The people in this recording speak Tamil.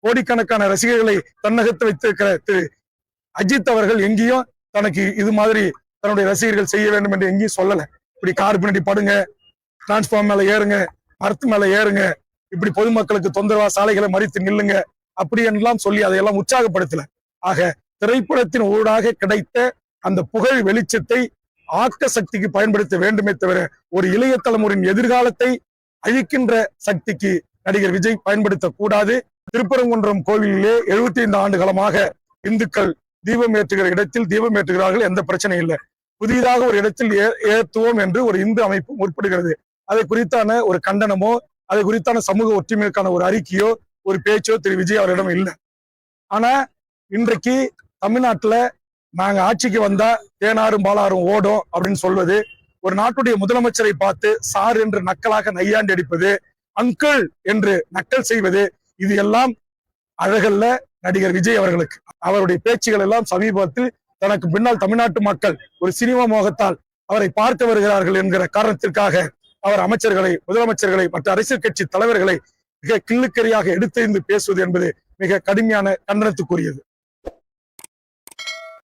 கோடிக்கணக்கான ரசிகர்களை தன்னகத்து வைத்திருக்கிற திரு அஜித் அவர்கள் எங்கேயும் தனக்கு இது மாதிரி தன்னுடைய ரசிகர்கள் செய்ய வேண்டும் என்று எங்கேயும் சொல்லல. இப்படி கார் பின்னாடி படுங்க, டிரான்ஸ்பார்ம் மேல ஏறுங்க, மரத்து மேல ஏறுங்க, இப்படி பொதுமக்களுக்கு தொந்தரவா சாலைகளை மறித்து நில்லுங்க அப்படி என்றெல்லாம் சொல்லி அதையெல்லாம் உற்சாகப்படுத்தல. ஆக திரைப்படத்தின் ஊடாக கிடைத்த அந்த புகழ் வெளிச்சத்தை ஆக்க சக்திக்கு பயன்படுத்த வேண்டுமே தவிர ஒரு இளைய தலைமுறையின் எதிர்காலத்தை அழிக்கின்ற சக்திக்கு நடிகர் விஜய் பயன்படுத்த கூடாது. திருப்பரங்குன்றம் கோவிலிலே 75 ஆண்டு காலமாக இந்துக்கள் தீபம் ஏற்றுகிற இடத்தில் தீபம் ஏற்றுகிறார்கள், எந்த பிரச்சனையும் இல்லை. புதிதாக ஒரு இடத்தில் ஏற்றுவோம் என்று ஒரு இந்து அமைப்பு முற்படுகிறது. அதை குறித்தான ஒரு கண்டனமோ அதை குறித்தான சமூக ஒற்றுமைக்கான ஒரு அறிக்கையோ ஒரு பேச்சோ திரு விஜய் அவரிடம் இல்லை. ஆனா இன்றைக்கு தமிழ்நாட்டுல நாங்க ஆட்சிக்கு வந்தா தேனாரும் பாலாரும் ஓடும் அப்படின்னு சொல்வது, ஒரு நாட்டுடைய முதலமைச்சரை பார்த்து சார் என்று நக்கலாக நையாண்டி அடிப்பது, அங்கிள் என்று நக்கல் செய்வது, இது எல்லாம் அழகல்ல நடிகர் விஜய் அவர்களுக்கு. அவருடைய பேச்சுகள் எல்லாம் சமீபத்தில் தனக்கு பின்னால் தமிழ்நாட்டு மக்கள் ஒரு சினிமா மோகத்தால் அவரை பார்க்க வருகிறார்கள் என்கிற காரணத்திற்காக அவர் அமைச்சர்களை, முதலமைச்சர்களை, மற்ற அரசியல் கட்சி தலைவர்களை மிக கிள்ளுக்கரியாக எடுத்தெறிந்து பேசுவது என்பது மிக கடுமையான கண்டனத்துக்குரியது.